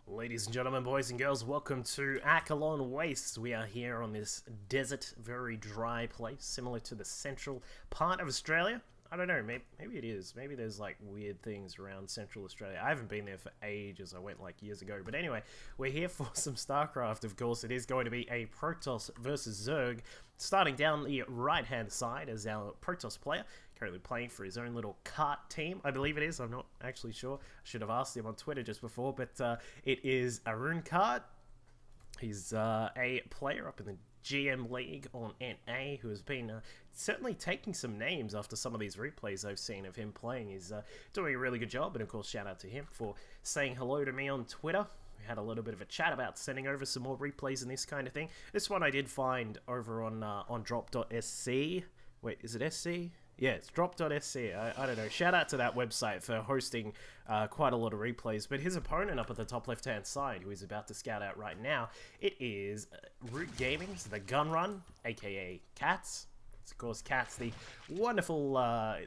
Ladies and gentlemen, boys and girls, welcome to Akalon Wastes. We are here on this desert, very dry place, similar to the central part of Australia. I don't know, maybe it is. Maybe there's like weird things around Central Australia. I haven't been there for ages. I went like years ago. But anyway, we're here for some StarCraft, of course. It is going to be a Protoss versus Zerg. Starting down the right-hand side as our Protoss player, currently playing for his own little cart team. I believe it is. I'm not actually sure. I should have asked him on Twitter just before. But it is Aruncart. He's a player up in the GM League on NA who has been certainly taking some names after some of these replays I've seen of him playing. He's doing a really good job, and of course shout out to him for saying hello to me on Twitter. We had a little bit of a chat about sending over some more replays and this kind of thing. This one I did find over on drop.sc. Wait, is it SC? Yeah, it's drop.sc. I don't know. Shout out to that website for hosting quite a lot of replays. But his opponent up at the top left-hand side, who he's about to scout out right now, it is Root Gaming's The Gun Run, aka Catz. It's, of course, Catz, the wonderful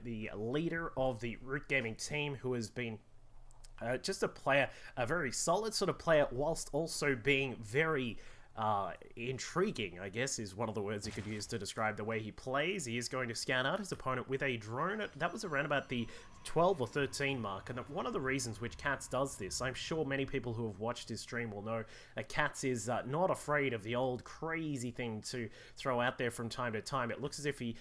the leader of the Root Gaming team, who has been just a player, a very solid sort of player, whilst also being very intriguing, I guess, is one of the words you could use to describe the way he plays. He is going to scout out his opponent with a drone. That was around about the 12 or 13 mark, and one of the reasons which Catz does this, I'm sure many people who have watched his stream will know that Catz is not afraid of the old crazy thing to throw out there from time to time. It looks as if he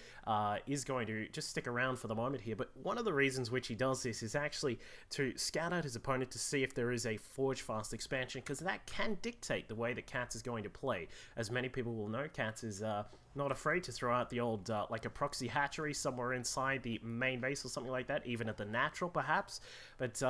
is going to just stick around for the moment here, but one of the reasons which he does this is actually to scout out his opponent to see if there is a Forge Fast expansion, because that can dictate the way that Catz is going to play. As many people will know, Catz is not afraid to throw out the old, like a proxy hatchery somewhere inside the main base or something like that, even at the natural perhaps, but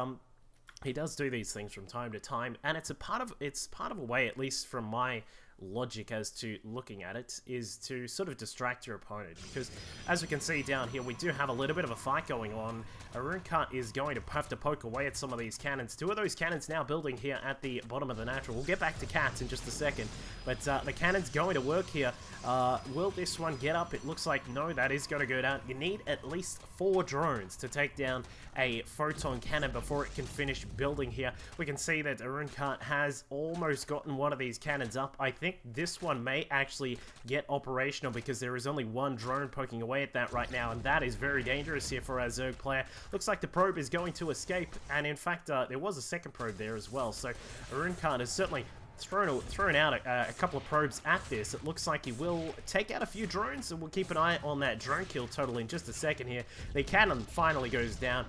he does do these things from time to time, and it's part of a way, at least from my logic as to looking at it, is to sort of distract your opponent, because as we can see down here, we do have a little bit of a fight going on. Aruncart is going to have to poke away at some of these cannons. Two of those cannons now building here at the bottom of the natural. We'll get back to Catz in just a second, but the cannon's going to work here. Will this one get up? It looks like no, that is going to go down. You need at least 4 drones to take down a photon cannon before it can finish building here. We can see that Aruncart has almost gotten one of these cannons up. I think this one may actually get operational because there is only one drone poking away at that right now, and that is very dangerous here for our Zerg player. Looks like the probe is going to escape, and in fact there was a second probe there as well, so Aruncart has certainly thrown out a couple of probes at this. It looks like he will take out a few drones, and we'll keep an eye on that drone kill total in just a second here. The cannon finally goes down.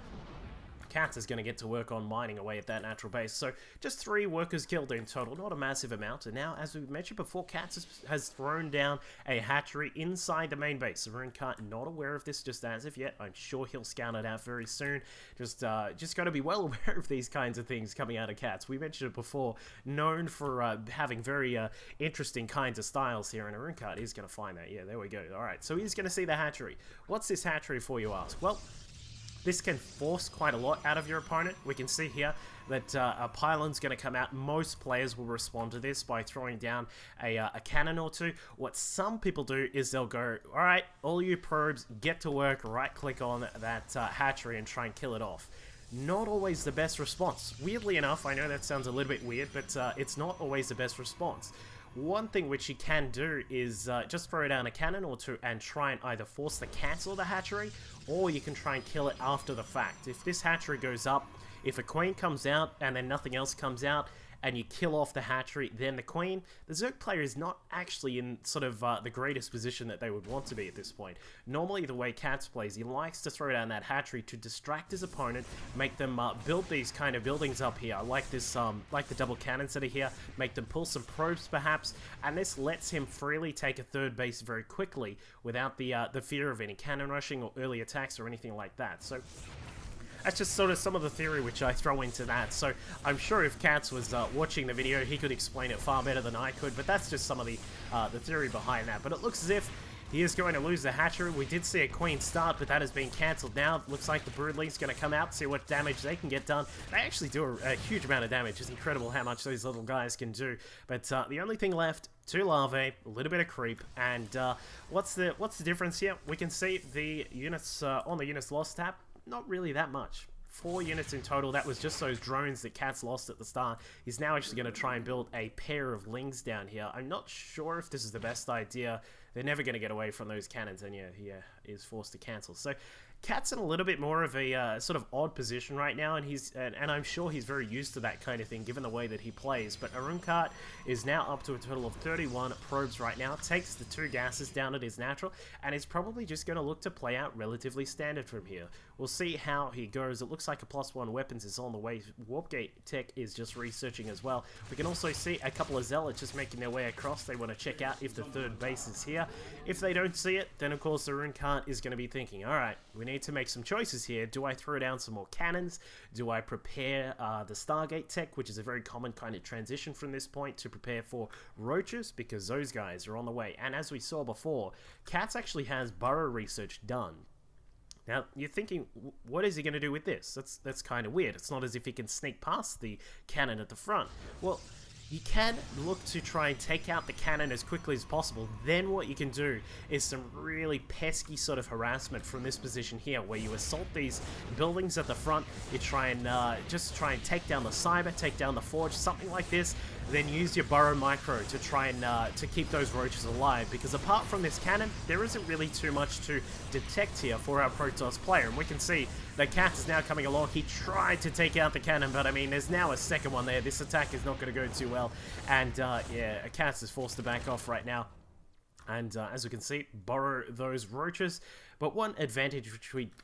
Catz is going to get to work on mining away at that natural base. So just 3 workers killed in total, not a massive amount. And now, as we mentioned before, Catz has thrown down a hatchery inside the main base. Aruncart not aware of this just as of yet. I'm sure he'll scout it out very soon. Just got to be well aware of these kinds of things coming out of Catz. We mentioned it before, known for having very interesting kinds of styles here, and Aruncart is going to find that. Yeah, there we go. All right, so he's going to see the hatchery. What's this hatchery for, you ask? Well, this can force quite a lot out of your opponent. We can see here that a pylon's going to come out. Most players will respond to this by throwing down a cannon or two. What some people do is they'll go, all right, all you probes, get to work, right-click on that hatchery and try and kill it off. Not always the best response. Weirdly enough, I know that sounds a little bit weird, but it's not always the best response. One thing which you can do is just throw down a cannon or two and try and either force the cancel of the hatchery, or you can try and kill it after the fact. If this hatchery goes up, if a queen comes out and then nothing else comes out, and you kill off the hatchery, then the queen, the Zerg player is not actually in sort of the greatest position that they would want to be at this point. Normally, the way Catz plays, he likes to throw down that hatchery to distract his opponent, make them build these kind of buildings up here, like this, like the double cannons that are here, make them pull some probes perhaps, and this lets him freely take a third base very quickly without the fear of any cannon rushing or early attacks or anything like that. So that's just sort of some of the theory which I throw into that. So I'm sure if Catz was watching the video, he could explain it far better than I could, but that's just some of the theory behind that. But it looks as if he is going to lose the hatchery. We did see a queen start, but that has been cancelled now. It looks like the broodling's going to come out, see what damage they can get done. They actually do a huge amount of damage. It's incredible how much these little guys can do. But the only thing left, 2 larvae, a little bit of creep, and what's the difference here? We can see the units on the units lost tab. Not really that much. 4 units in total. That was just those drones that Catz lost at the start. He's now actually going to try and build a pair of lings down here. I'm not sure if this is the best idea. They're never going to get away from those cannons, and yeah, he is forced to cancel. So Catz in a little bit more of a sort of odd position right now, and and I'm sure he's very used to that kind of thing given the way that he plays. But Aruncart is now up to a total of 31 probes right now, takes the 2 gases down at his natural, and is probably just going to look to play out relatively standard from here. We'll see how he goes. It looks like a +1 weapons is on the way. Warpgate Tech is just researching as well. We can also see a couple of zealots just making their way across. They want to check out if the 3rd base is here. If they don't see it, then of course Aruncart is going to be thinking, alright, we need to make some choices here. Do I throw down some more cannons? Do I prepare the Stargate Tech, which is a very common kind of transition from this point, to prepare for roaches? Because those guys are on the way. And as we saw before, Catz actually has burrow research done. Now, you're thinking, what is he going to do with this? That's kind of weird. It's not as if he can sneak past the cannon at the front. Well, you can look to try and take out the cannon as quickly as possible. Then what you can do is some really pesky sort of harassment from this position here, where you assault these buildings at the front. You try and just try and take down the cyber, take down the forge, something like this. Then use your burrow micro to try and to keep those roaches alive, because apart from this cannon, there isn't really too much to detect here for our Protoss player. And we can see that Catz is now coming along. He tried to take out the cannon, but I mean, there's now a second one there. This attack is not going to go too well, and yeah, Catz is forced to back off right now. And as we can see, burrow those roaches. But one advantage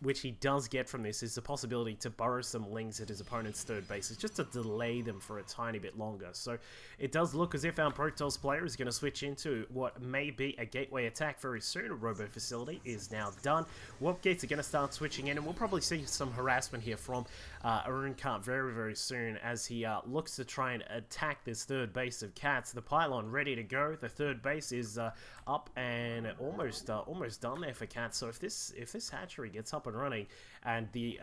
which he does get from this is the possibility to burrow some lings at his opponent's 3rd base. It's just to delay them for a tiny bit longer. So it does look as if our Protoss player is going to switch into what may be a gateway attack very soon. A robo facility is now done. Warp gates are going to start switching in, and we'll probably see some harassment here from Aruncart very, very soon as he looks to try and attack this 3rd base of Catz. The pylon ready to go. The 3rd base is up and almost done there for Catz. So if this hatchery gets up and running, and the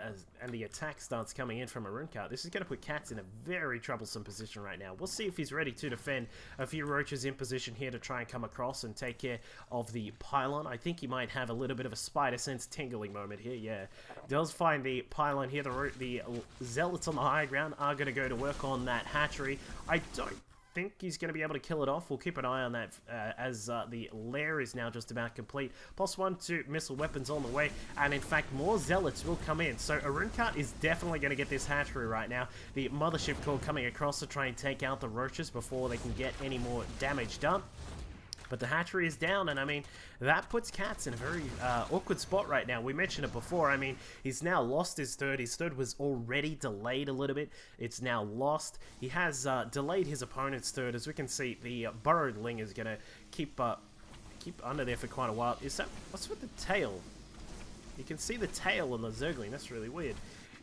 attack starts coming in from Aruncart, this is going to put Catz in a very troublesome position right now. We'll see if he's ready to defend. A few roaches in position here to try and come across and take care of the pylon. I think he might have a little bit of a spider sense tingling moment here. Yeah, does find the pylon here. The zealots on the high ground are going to go to work on that hatchery. I don't think he's going to be able to kill it off. We'll keep an eye on that as the lair is now just about complete. +1 to missile weapons on the way, and in fact more zealots will come in. So Aruncart is definitely going to get this hatchery right now. The mothership core coming across to try and take out the roaches before they can get any more damage done. But the hatchery is down, and I mean, that puts Catz in a very awkward spot right now. We mentioned it before. I mean, he's now lost his 3rd. His 3rd was already delayed a little bit. It's now lost. He has delayed his opponent's 3rd. As we can see, the burrowed ling is going to keep under there for quite a while. What's with the tail? You can see the tail on the Zergling. That's really weird.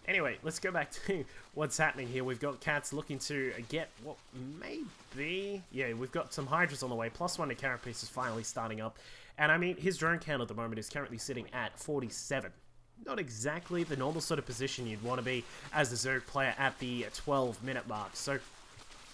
Anyway, let's go back to what's happening here. We've got Catz looking to get what may be... Yeah, we've got some Hydras on the way. +1 to Carapace is finally starting up. And I mean, his drone count at the moment is currently sitting at 47. Not exactly the normal sort of position you'd want to be as a Zerg player at the 12-minute mark. So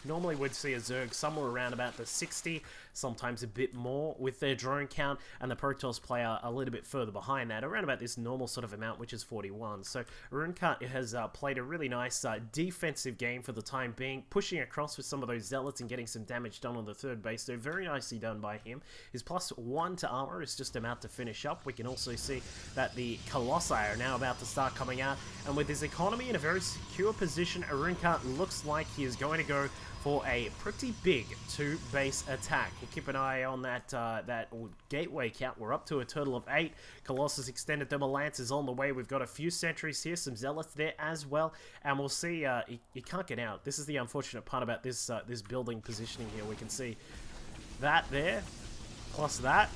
normally we'd see a Zerg somewhere around about the 60, sometimes a bit more with their drone count, and the Protoss player a little bit further behind that, around about this normal sort of amount, which is 41. So Aruncart has played a really nice defensive game for the time being, pushing across with some of those zealots and getting some damage done on the 3rd base. So very nicely done by him. His +1 to armor is just about to finish up. We can also see that the Colossi are now about to start coming out, and with his economy in a very secure position, Aruncart looks like he is going to go for a pretty big 2-base attack. We'll keep an eye on that gateway count. We're up to a total of 8. Colossus Extended Thermal Lance is on the way. We've got a few sentries here, some zealots there as well, and we'll see. You can't get out. This is the unfortunate part about this this building positioning here. We can see that there, plus that.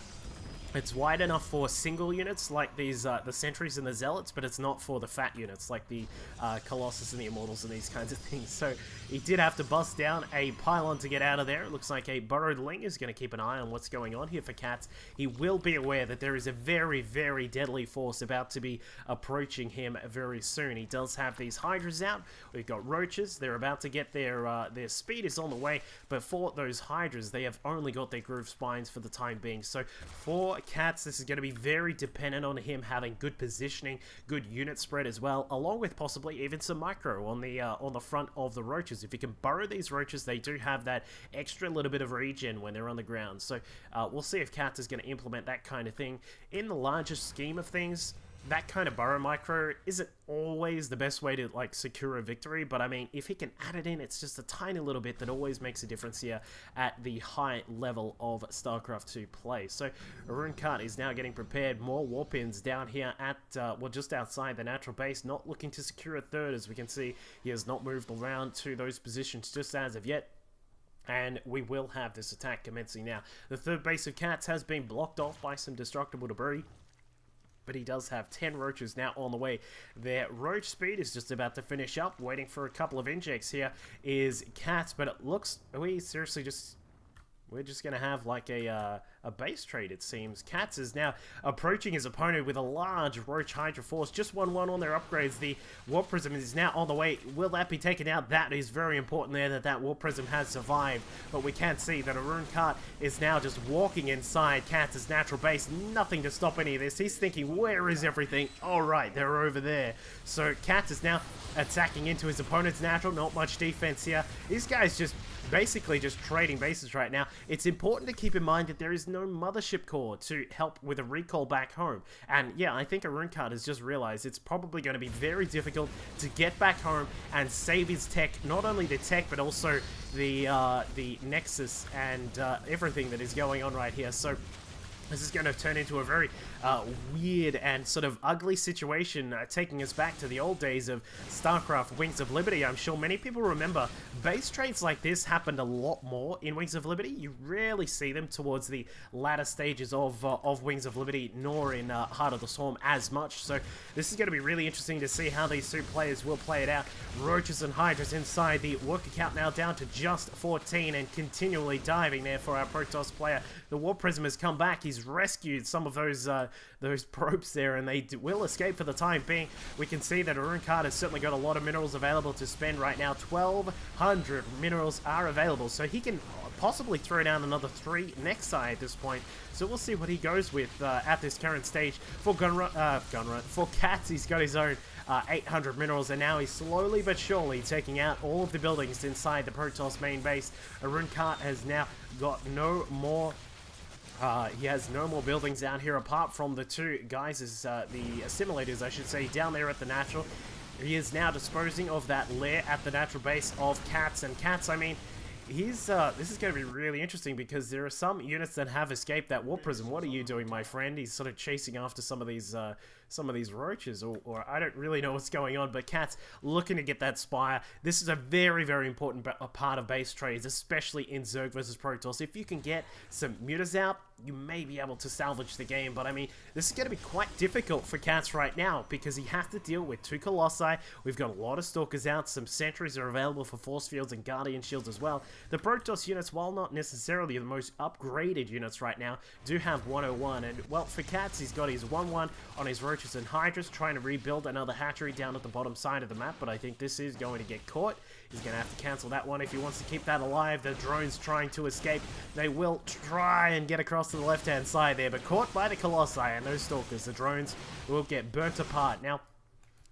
It's wide enough for single units like these, the sentries and the zealots, but it's not for the fat units like the Colossus and the Immortals and these kinds of things. So He did have to bust down a pylon to get out of there. It looks like a burrowed ling is going to keep an eye on what's going on here for Catz. He will be aware that there is a very, very deadly force about to be approaching him very soon. He does have these hydras out. We've got roaches. They're about to get their speed is on the way, but for those hydras, they have only got their groove spines for the time being. So for Catz, this is going to be very dependent on him having good positioning, good unit spread as well, along with possibly even some micro on the front of the roaches. If you can burrow these roaches, they do have that extra little bit of regen when they're on the ground. So we'll see if Catz is going to implement that kind of thing. In the larger scheme of things, that kind of burrow micro isn't always the best way to like secure a victory, but I mean, if he can add it in, it's just a tiny little bit that always makes a difference here at the high level of StarCraft 2 play. So Aruncart is now getting prepared. More warpins down here at well, just outside the natural base, not looking to secure a third. As we can see, he has not moved around to those positions just as of yet. And we will have this attack commencing now. The third base of Catz has been blocked off by some destructible debris, but he does have 10 roaches now on the way. Their roach speed is just about to finish up. Waiting for a couple of injects here is Catz, but it looks... We're just going to have like a base trade, it seems. Catz is now approaching his opponent with a large Roach Hydra force. Just 1-1 on their upgrades. The Warp Prism is now on the way. Will that be taken out? That is very important there, that Warp Prism has survived. But we can see that Aruncart is now just walking inside Catz's natural base. Nothing to stop any of this. He's thinking, where is everything? All right, they're over there. So Catz is now attacking into his opponent's natural. Not much defense here. These guys just... basically just trading bases right now. It's important to keep in mind that there is no mothership core to help with a recall back home. And yeah, I think Aruncart has just realized it's probably going to be very difficult to get back home and save his tech, not only the tech, but also the Nexus and everything that is going on right here. So this is going to turn into a very weird and sort of ugly situation, taking us back to the old days of StarCraft Wings of Liberty. I'm sure many people remember base trades like this happened a lot more in Wings of Liberty. You rarely see them towards the latter stages of Wings of Liberty, nor in Heart of the Swarm as much. So this is going to be really interesting to see how these two players will play it out. Roaches and Hydras inside the worker count now down to just 14 and continually diving there for our Protoss player. The Warp Prism has come back. He's rescued some of those probes there, and they will escape for the time being. We can see that Aruncart has certainly got a lot of minerals available to spend right now. 1,200 minerals are available, so he can possibly throw down another 3 next side at this point. So we'll see what he goes with at this current stage. For for Catz, he's got his own 800 minerals, and now he's slowly but surely taking out all of the buildings inside the Protoss main base. Aruncart has now got no more... he has no more buildings down here apart from the two guys, the assimilators, I should say, down there at the natural. He is now disposing of that lair at the natural base of Catz. And Catz, I mean, he's this is going to be really interesting because there are some units that have escaped that Warp Prism. What are you doing, my friend? He's sort of chasing after some of these roaches, or I don't really know what's going on, but Catz looking to get that Spire. This is a very, very important part of base trades, especially in Zerg versus Protoss. If you can get some mutas out, you may be able to salvage the game, but I mean, this is going to be quite difficult for Catz right now because he has to deal with 2 Colossi. We've got a lot of Stalkers out. Some Sentries are available for Force Fields and Guardian Shields as well. The Protoss units, while not necessarily the most upgraded units right now, do have 101, and well, for Catz, he's got his 1-1 on his Roaches and Hydras, trying to rebuild another hatchery down at the bottom side of the map, but I think this is going to get caught. He's going to have to cancel that one if he wants to keep that alive. The drones trying to escape. They will try and get across to the left-hand side there, but caught by the Colossi and those Stalkers. The drones will get burnt apart. Now,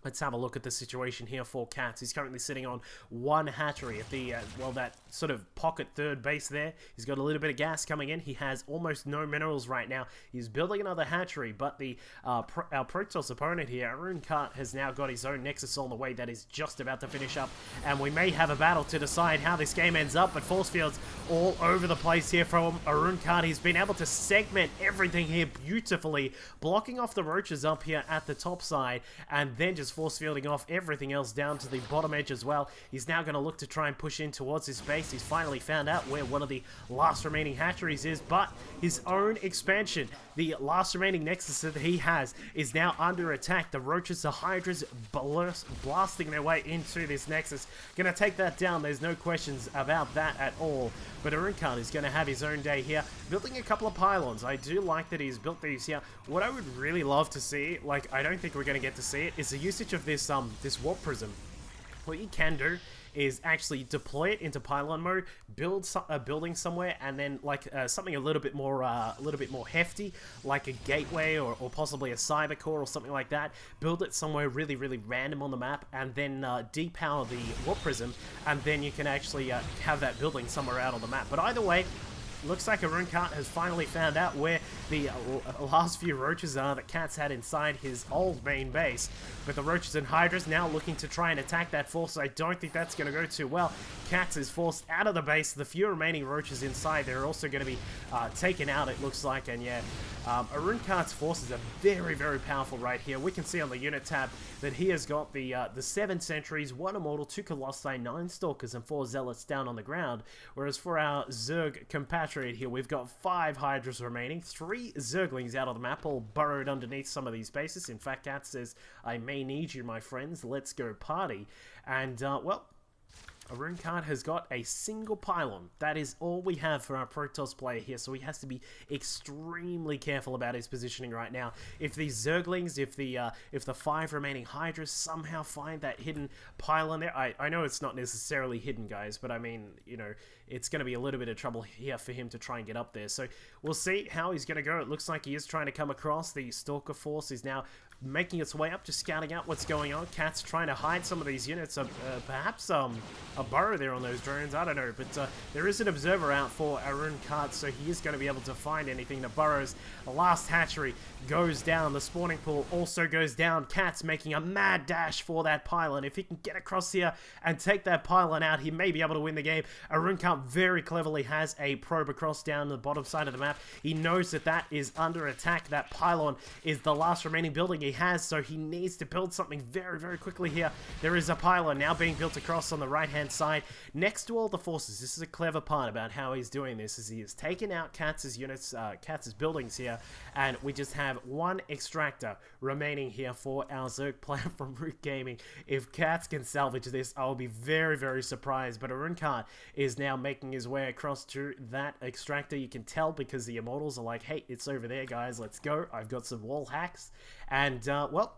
let's have a look at the situation here for Catz. He's currently sitting on 1 hatchery at the, well, that sort of pocket third base there. He's got a little bit of gas coming in. He has almost no minerals right now. He's building another hatchery, but the our Protoss opponent here, Aruncart, has now got his own Nexus on the way that is just about to finish up, and we may have a battle to decide how this game ends up, but Force Fields all over the place here from Aruncart. He's been able to segment everything here beautifully, blocking off the roaches up here at the top side, and then just force fielding off everything else down to the bottom edge as well. He's now going to look to try and push in towards his base. He's finally found out where one of the last remaining hatcheries is, but his own expansion, the last remaining nexus that he has, is now under attack. The roaches, the hydras blasting their way into this nexus. Gonna take that down, there's no questions about that at all. But Aruncart is gonna have his own day here, building a couple of pylons. I do like that he's built these here. What I would really love to see, like I don't think we're gonna get to see it, is the usage of this this warp prism. What you can do is actually deploy it into pylon mode, build a building somewhere, and then like something a little bit more hefty, like a gateway or possibly a cyber core or something like that. Build it somewhere really random on the map, and then depower the warp prism, and then you can actually have that building somewhere out on the map. But either way, looks like Aruncart has finally found out where the last few roaches are that Catz had inside his old main base. But the roaches and hydras now looking to try and attack that force. I don't think that's going to go too well. Catz is forced out of the base. The few remaining roaches inside, they're also going to be taken out, it looks like. And yeah, Aruncart's forces are very powerful right here. We can see on the unit tab that he has got the 7 sentries, 1 immortal, 2 colossi, 9 stalkers, and 4 zealots down on the ground. Whereas for our Zerg compatriot here, we've got 5 hydras remaining, 3 zerglings out of the map, all burrowed underneath some of these bases. In fact, Catz says, "I may need you, my friends. Let's go party." And well, Aruncart has got a single pylon. That is all we have for our Protoss player here, so he has to be extremely careful about his positioning right now. If these Zerglings, if the 5 remaining Hydras somehow find that hidden pylon there, I know it's not necessarily hidden, guys, but I mean, you know, it's going to be a little bit of trouble here for him to try and get up there. So we'll see how he's going to go. It looks like he is trying to come across. The Stalker force is now making its way up, just scouting out what's going on. Catz trying to hide some of these units, perhaps a burrow there on those drones, I don't know, but there is an observer out for Aruncart, so he is going to be able to find anything that burrows. The last hatchery goes down, the spawning pool also goes down. Catz making a mad dash for that pylon. If he can get across here and take that pylon out, he may be able to win the game. Aruncart very cleverly has a probe across down the bottom side of the map. He knows that that is under attack. That pylon is the last remaining building he has, so he needs to build something very quickly here. There is a pylon now being built across on the right hand side next to all the forces. This is a clever part about how he's doing this, is he has taken out Catz's units, Catz's buildings here, and we just have 1 extractor remaining here for our Zerg player from Root Gaming. If Catz can salvage this, I'll be very surprised. But Aruncart is now making his way across to that extractor. You can tell because the immortals are like, hey, it's over there, guys, let's go. I've got some wall hacks. And well,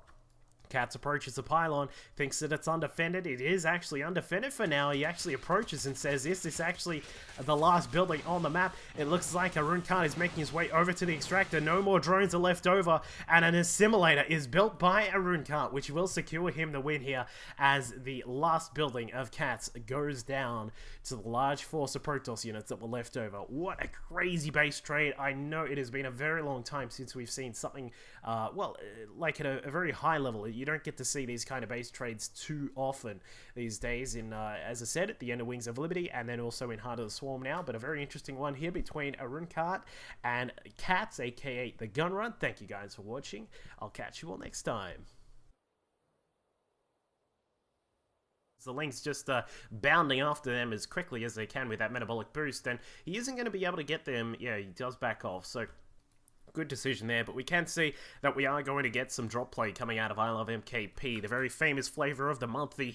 Catz approaches the pylon, thinks that it's undefended. It is actually undefended for now. He actually approaches and says, is this actually the last building on the map? It looks like Aruncart is making his way over to the extractor. No more drones are left over, and an assimilator is built by Aruncart, which will secure him the win here as the last building of Catz goes down to the large force of Protoss units that were left over. What a crazy base trade. I know it has been a very long time since we've seen something, well, like at a very high level. You don't get to see these kind of base trades too often these days in, as I said, at the end of Wings of Liberty, and then also in Heart of the Swarm now. But a very interesting one here between Aruncart and Catz, aka the Gun Run. Thank you guys for watching. I'll catch you all next time. The Link's just bounding after them as quickly as they can with that metabolic boost, and he isn't going to be able to get them. Yeah, he does back off, so good decision there. But we can see that we are going to get some drop play coming out of I Love MKP, the very famous flavor of the month, the